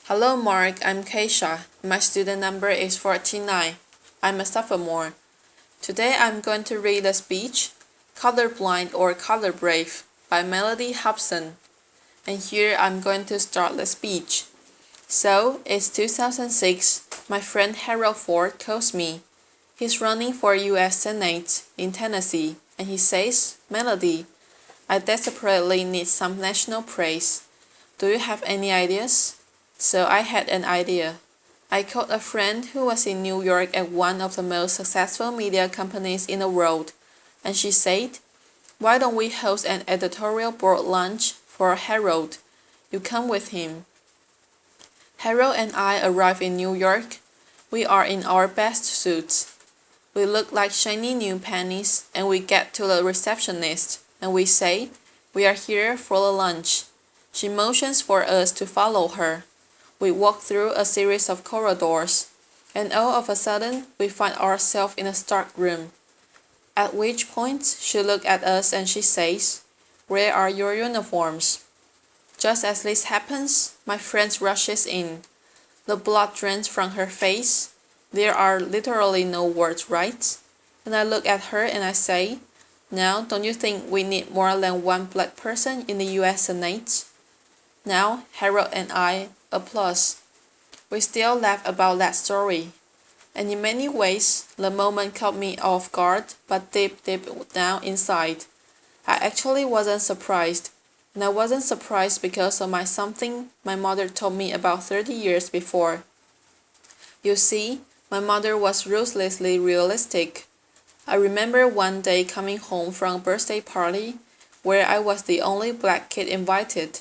Hello Mark, I'm Keisha. My student number is 49. I'm a sophomore. Today I'm going to read a speech, Colorblind or Color Brave, by Mellody Hobson. And here I'm going to start the speech. So, it's 2006. My friend Harold Ford calls me. He's running for U.S. Senate in Tennessee, and he says, Mellody, I desperately need some national praise. Do you have any ideas? So I had an idea. I called a friend who was in New York at one of the most successful media companies in the world, and she said, why don't we host an editorial board lunch for Harold? You come with him. Harold and I arrive in New York. We are in our best suits. We look like shiny new pennies, and we get to the receptionist, and we say, we are here for the lunch. She motions for us to follow her. We walk through a series of corridors, and all of a sudden we find ourselves in a stock room. At which point she looks at us and she says, where are your uniforms? Just as this happens, my friend rushes in. The blood drains from her face. There are literally no words, right? And I look at her and I say, now don't you think we need more than one black person in the U.S. Senate? Now Harold and I applause. We still laugh about that story. And in many ways, the moment caught me off guard, but deep down inside, I actually wasn't surprised. And I wasn't surprised because of something my mother told me about 30 years before. You see, my mother was ruthlessly realistic. I remember one day coming home from a birthday party where I was the only black kid invited.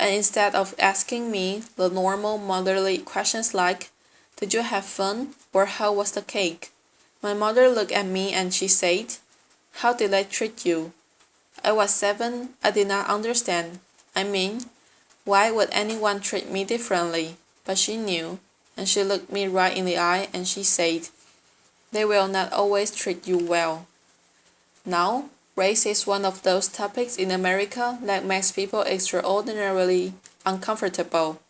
And instead of asking me the normal motherly questions like, did you have fun? Or how was the cake? My mother looked at me and she said, how did I treat you? I was 7, I did not understand. I mean, why would anyone treat me differently? But she knew, and she looked me right in the eye and she said, they will not always treat you well. Now, race is one of those topics in America that makes people extraordinarily uncomfortable.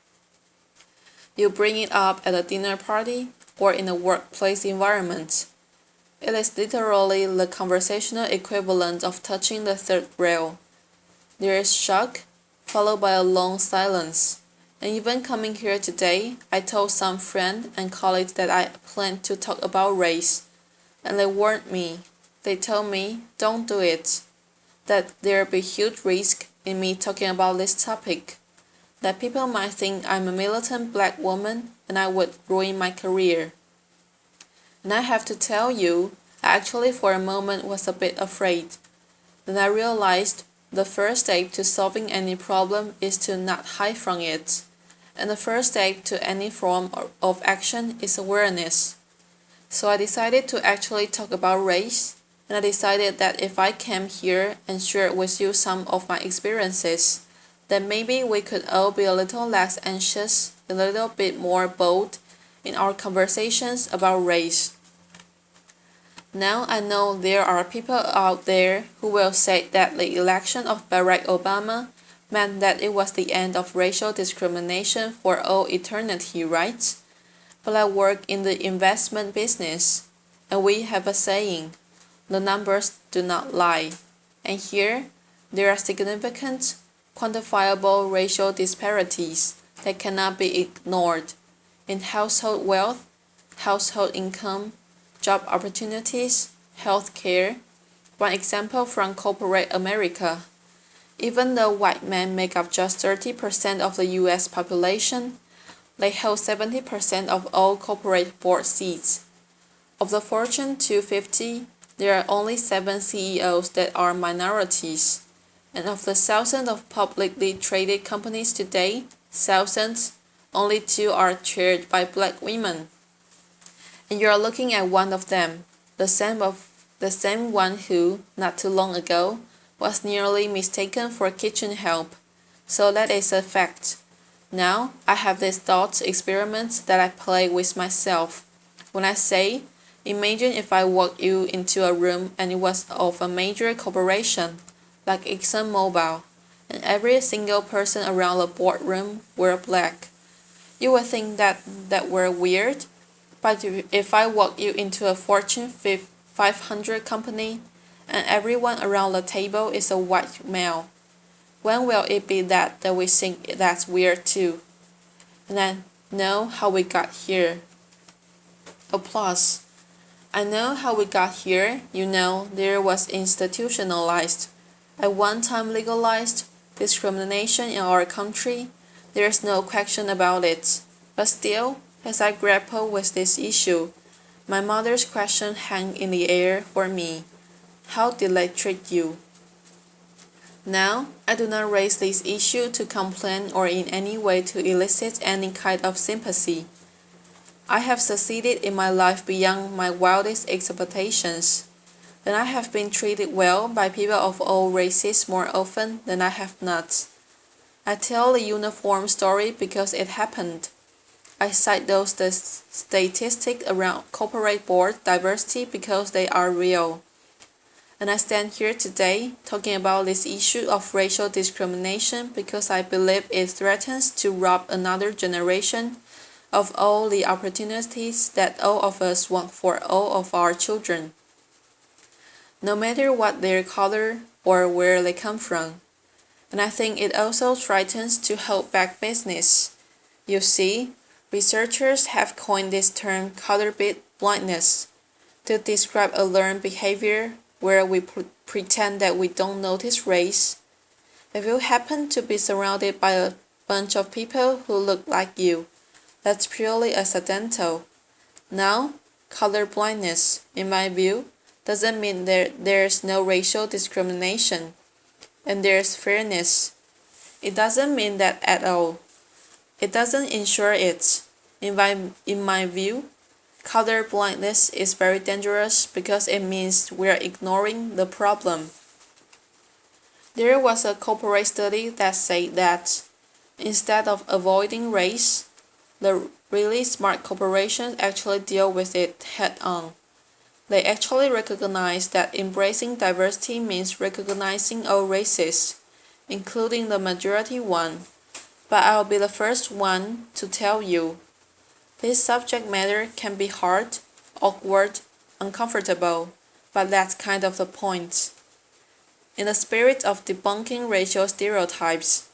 You bring it up at a dinner party or in a workplace environment. It is literally the conversational equivalent of touching the third rail. There is shock, followed by a long silence. And even coming here today, I told some friend and colleagues that I planned to talk about race, and they warned me. They told me, don't do it, that there would be huge risk in me talking about this topic, that people might think I'm a militant black woman and I would ruin my career. And I have to tell you, I actually for a moment was a bit afraid. Then I realized the first step to solving any problem is to not hide from it, and the first step to any form of action is awareness. So I decided to actually talk about race. And I decided that if I came here and shared with you some of my experiences, then maybe we could all be a little less anxious, a little bit more bold in our conversations about race. Now I know there are people out there who will say that the election of Barack Obama meant that it was the end of racial discrimination for all eternity, right? But I work in the investment business, and we have a saying, the numbers do not lie. And here, there are significant, quantifiable racial disparities that cannot be ignored in household wealth, household income, job opportunities, health care. One example from corporate America. Even though white men make up just 30% of the US population, they hold 70% of all corporate board seats. Of the Fortune 250, there are only 7 CEOs that are minorities, and of the thousands of publicly traded companies today, only 2 are chaired by black women. And you are looking at one of them, the same one who, not too long ago, was nearly mistaken for kitchen help. So that is a fact. Now, I have these thought experiments that I play with myself. When I say, imagine if I walked you into a room and it was of a major corporation, like ExxonMobil, and every single person around the boardroom were black. You would think that we're weird, but if I walk you into a Fortune 500 company and everyone around the table is a white male, when will it be that we think that's weird too? And I know how we got here. Applause. I know how we got here. You know, there was institutionalized, at one time legalized, discrimination in our country. There's no question about it. But still, as I grapple with this issue, my mother's question hung in the air for me. How did they treat you? Now, I do not raise this issue to complain or in any way to elicit any kind of sympathy. I have succeeded in my life beyond my wildest expectations, and I have been treated well by people of all races more often than I have not. I tell the uniform story because it happened. I cite those statistics around corporate board diversity because they are real. And I stand here today talking about this issue of racial discrimination because I believe it threatens to rob another generation of all the opportunities that all of us want for all of our children, no matter what their color or where they come from. And I think it also threatens to hold back business. You see, researchers have coined this term color blindness to describe a learned behavior where we pretend that we don't notice race. If you happen to be surrounded by a bunch of people who look like you, that's purely accidental. Now, color blindness, in my view, doesn't mean there's no racial discrimination and there's fairness. It doesn't mean that at all. It doesn't ensure it. In my view, color blindness is very dangerous because it means we are ignoring the problem. There was a corporate study that said that instead of avoiding race, the really smart corporations actually deal with it head-on. They actually recognize that embracing diversity means recognizing all races, including the majority one. But I'll be the first one to tell you, this subject matter can be hard, awkward, uncomfortable, but that's kind of the point. In the spirit of debunking racial stereotypes,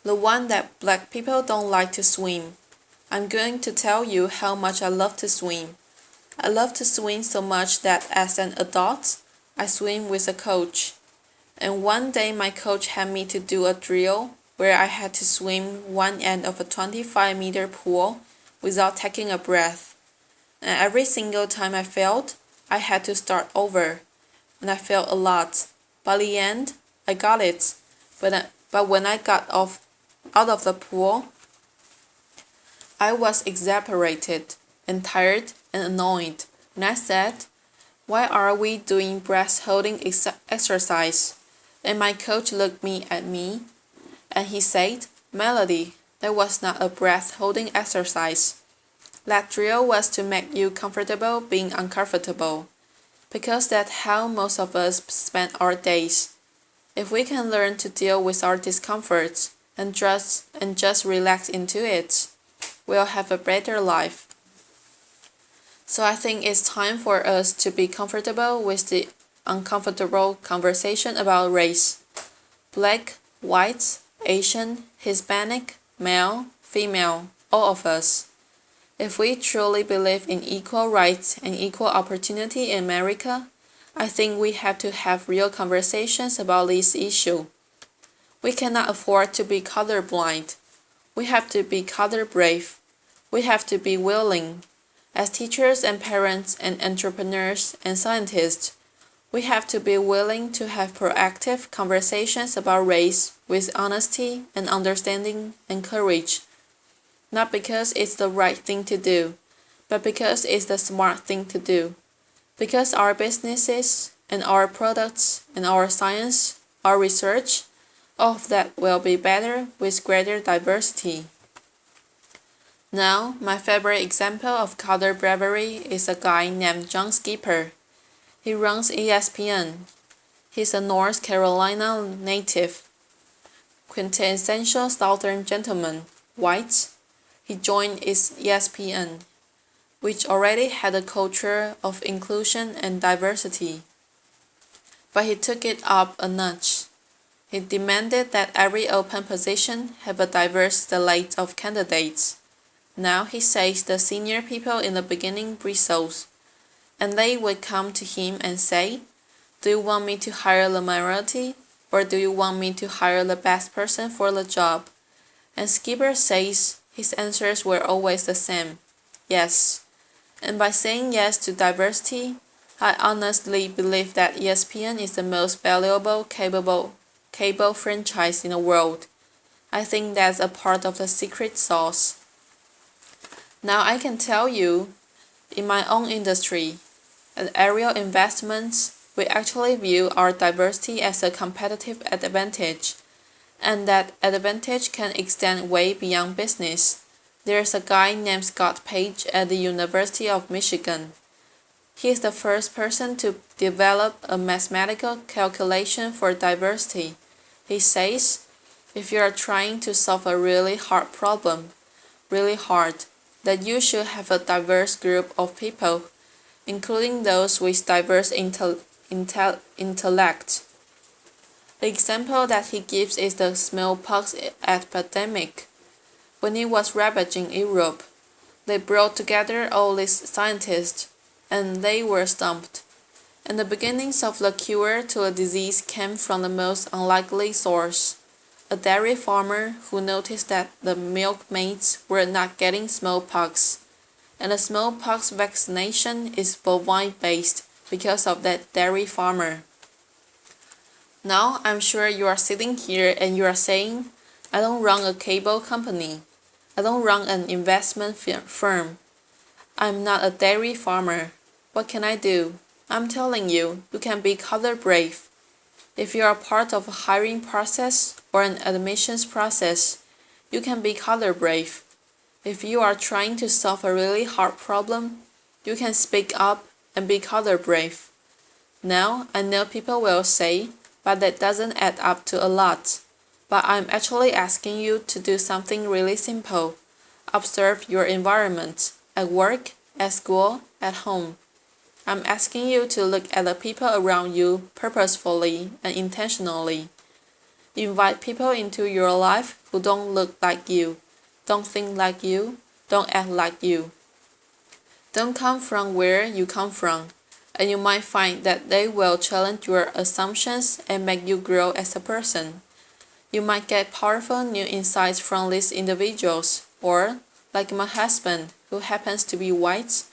the one that black people don't like to swim, I'm going to tell you how much I love to swim. I love to swim so much that as an adult, I swim with a coach. And one day my coach had me to do a drill where I had to swim one end of a 25-meter pool without taking a breath. And every single time I failed, I had to start over. And I failed a lot. By the end, I got it. But when I got out of the pool, I was exasperated and tired and annoyed. And I said, why are we doing breath holding exercise? And my coach looked at me and he said, Mellody, that was not a breath holding exercise. That drill was to make you comfortable being uncomfortable, because that's how most of us spend our days. If we can learn to deal with our discomforts and just relax into it, we'll have a better life. So I think it's time for us to be comfortable with the uncomfortable conversation about race. Black, white, Asian, Hispanic, male, female, all of us. If we truly believe in equal rights and equal opportunity in America, I think we have to have real conversations about this issue. We cannot afford to be colorblind. We have to be color brave. We have to be willing. As teachers and parents and entrepreneurs and scientists, we have to be willing to have proactive conversations about race with honesty and understanding and courage. Not because it's the right thing to do, but because it's the smart thing to do. Because our businesses and our products and our science, our research, all of that will be better with greater diversity. Now, my favorite example of color bravery is a guy named John Skipper. He runs ESPN. He's a North Carolina native, quintessential Southern gentleman, white, he joined ESPN, which already had a culture of inclusion and diversity. But he took it up a notch. He demanded that every open position have a diverse slate of candidates. Now he says the senior people in the beginning bristles, and they would come to him and say, "Do you want me to hire the minority, or do you want me to hire the best person for the job?" And Skipper says his answers were always the same, yes. And by saying yes to diversity, I honestly believe that ESPN is the most valuable cable franchise in the world. I think that's a part of the secret sauce. Now I can tell you, in my own industry, at Aerial Investments, we actually view our diversity as a competitive advantage, and that advantage can extend way beyond business. There's a guy named Scott Page at the University of Michigan. He is the first person to develop a mathematical calculation for diversity. He says, if you are trying to solve a really hard problem, really hard, that you should have a diverse group of people, including those with diverse intellect. The example that he gives is the smallpox epidemic. When it was ravaging Europe, they brought together all these scientists, and they were stumped. And the beginnings of the cure to the disease came from the most unlikely source. A dairy farmer who noticed that the milkmaids were not getting smallpox, and the smallpox vaccination is bovine-based because of that dairy farmer. Now I'm sure you are sitting here and you are saying, I don't run a cable company. I don't run an investment firm. I'm not a dairy farmer. What can I do? I'm telling you, you can be color brave. If you are part of a hiring process or an admissions process, you can be color brave. If you are trying to solve a really hard problem, you can speak up and be color brave. Now, I know people will say, but that doesn't add up to a lot. But I'm actually asking you to do something really simple. Observe your environment, at work, at school, at home. I'm asking you to look at the people around you purposefully and intentionally. Invite people into your life who don't look like you, don't think like you, don't act like you. Don't come from where you come from, and you might find that they will challenge your assumptions and make you grow as a person. You might get powerful new insights from these individuals, or, like my husband, who happens to be white,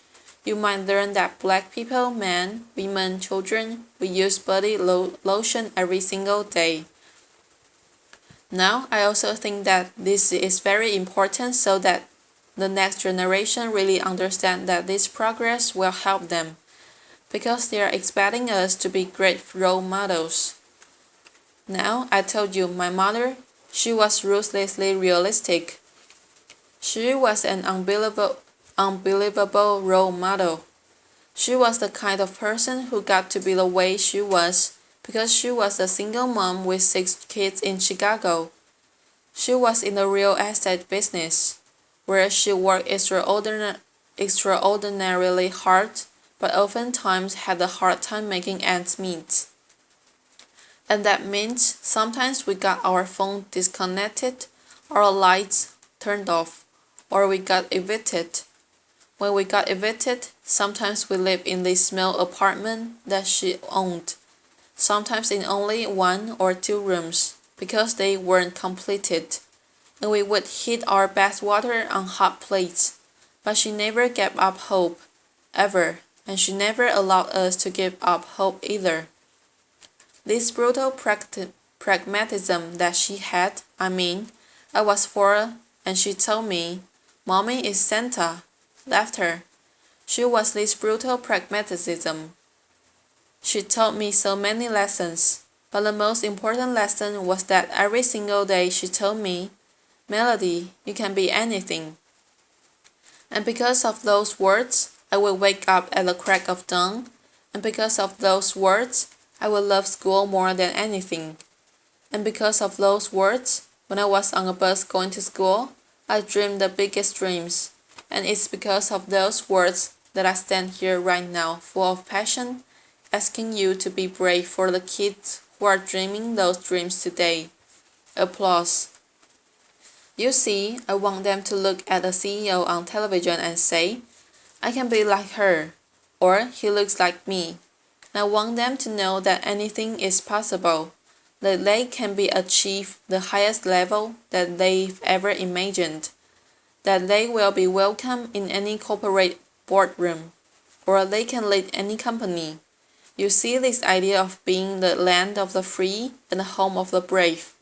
you might learn that black people, men, women, children, we use body lotion every single day. Now, I also think that this is very important so that the next generation really understand that this progress will help them, because they are expecting us to be great role models. Now, I told you my mother, she was ruthlessly realistic. She was an unbelievable role model. She was the kind of person who got to be the way she was because she was a single mom with 6 kids in Chicago. She was in the real estate business, where she worked extraordinarily hard, but oftentimes had a hard time making ends meet. And that means sometimes we got our phone disconnected, our lights turned off, or we got evicted. When we got evicted, sometimes we lived in this small apartment that she owned, sometimes in only 1 or 2 rooms, because they weren't completed, and we would heat our bath water on hot plates. But she never gave up hope, ever, and she never allowed us to give up hope either. This brutal pragmatism that she had, I was 4, and she told me, "Mommy is Santa," left her. She was this brutal pragmatism. She taught me so many lessons, but the most important lesson was that every single day she told me, "Mellody, you can be anything." And because of those words, I will wake up at the crack of dawn, and because of those words, I will love school more than anything. And because of those words, when I was on a bus going to school, I dream the biggest dreams, and it's because of those words that I stand here right now, full of passion, asking you to be brave for the kids who are dreaming those dreams today. Applause. You see, I want them to look at a CEO on television and say, I can be like her, or he looks like me. And I want them to know that anything is possible, that they can be achieve the highest level that they've ever imagined, that they will be welcome in any corporate boardroom, or they can lead any company. You see, this idea of being the land of the free and the home of the brave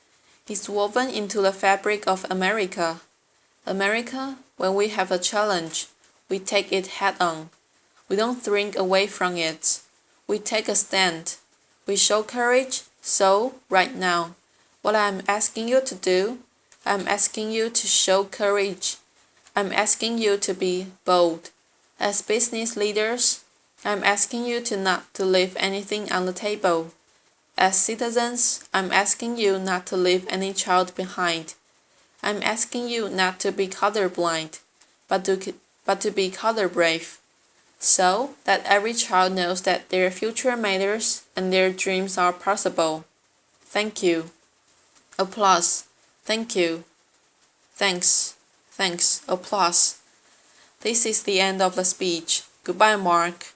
is woven into the fabric of America. America, when we have a challenge, we take it head on. We don't shrink away from it. We take a stand. We show courage. So, right now, what I'm asking you to do, I'm asking you to show courage. I'm asking you to be bold. As business leaders, I'm asking you to not to leave anything on the table. As citizens, I'm asking you not to leave any child behind. I'm asking you not to be colorblind, but to be color brave, so that every child knows that their future matters and their dreams are possible. Thank you. Applause. Thank you. Thanks. Thanks. Applause. This is the end of the speech. Goodbye, Mark.